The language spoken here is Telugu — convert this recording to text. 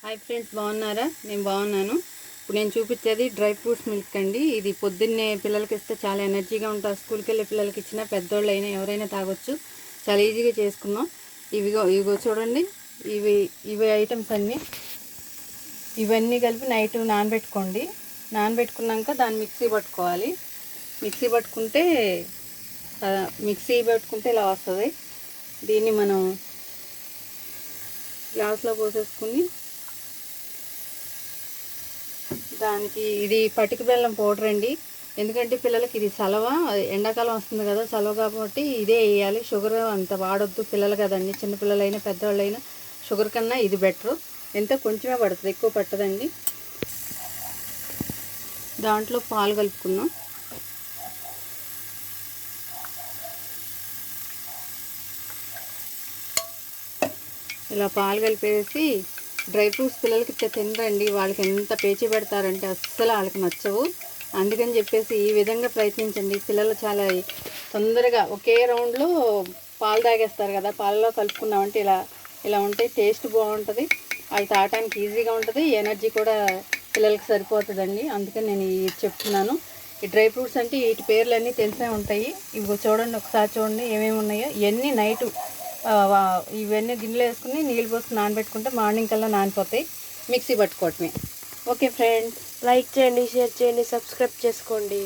హాయ్ ఫ్రెండ్స్, బాగున్నారా? నేను బాగున్నాను. ఇప్పుడు నేను చూపించేది డ్రై ఫ్రూట్స్ మిల్క్ అండి. ఇది పొద్దున్నే పిల్లలకి ఇస్తే చాలా ఎనర్జీగా ఉంటుంది. స్కూల్కి వెళ్ళే పిల్లలకి ఇచ్చినా, పెద్దోళ్ళు అయినా ఎవరైనా తాగొచ్చు. చాలా ఈజీగా చేసుకున్నాం. ఇవిగో చూడండి. ఇవి ఐటమ్స్ ఇవన్నీ కలిపి నైట్ నానబెట్టుకోండి. నానబెట్టుకున్నాక దాన్ని మిక్సీ పట్టుకోవాలి. మిక్సీ పట్టుకుంటే ఇలా వస్తుంది. దీన్ని మనం గ్లాస్లో పోసేసుకుని, దానికి ఇది పటిక బెల్లం పౌడర్ అండి. ఎందుకంటే పిల్లలకి ఇది సలవ, ఎండాకాలం వస్తుంది కదా, సలవ కాబట్టి ఇదే వేయాలి. షుగర్ అంత వాడొద్దు పిల్లలు కదండి. చిన్నపిల్లలైనా పెద్దవాళ్ళైనా షుగర్ కన్నా ఇది బెటరు. కొంచెమే పడుతుంది, ఎక్కువ పట్టదండి. దాంట్లో పాలు కలుపుకుందాం. ఇలా పాలు కలిపేసి, డ్రై ఫ్రూట్స్ పిల్లలకి తినరండి. వాళ్ళకి ఎంత పేచి పెడతారంటే అస్సలు వాళ్ళకి నచ్చవు. అందుకని చెప్పేసి ఈ విధంగా ప్రయత్నించండి. పిల్లలు చాలా తొందరగా ఒకే రౌండ్లో పాలు తాగేస్తారు కదా. పాలలో కలుపుకున్నామంటే ఇలా ఉంటే టేస్ట్ బాగుంటుంది. అవి తాగడానికి ఈజీగా ఉంటుంది. ఎనర్జీ కూడా పిల్లలకి సరిపోతుందండి. అందుకని నేను ఇది చెప్తున్నాను. ఈ డ్రై ఫ్రూట్స్ అంటే వీటి పేర్లన్నీ తెలిసే ఉంటాయి. ఇవి చూడండి, ఒకసారి చూడండి ఏమేమి ఉన్నాయో. ఇవన్నీ నైటు ఇవన్నీ గిన్నెలో వేసుకుని నీళ్ళు పోసుకుని నానబెట్టుకుంటే మార్నింగ్ కల్లా నానిపోతాయి. మిక్సీ పట్టుకోవటమే. ఓకే ఫ్రెండ్స్, లైక్ చేయండి, షేర్ చేయండి, సబ్స్క్రైబ్ చేసుకోండి.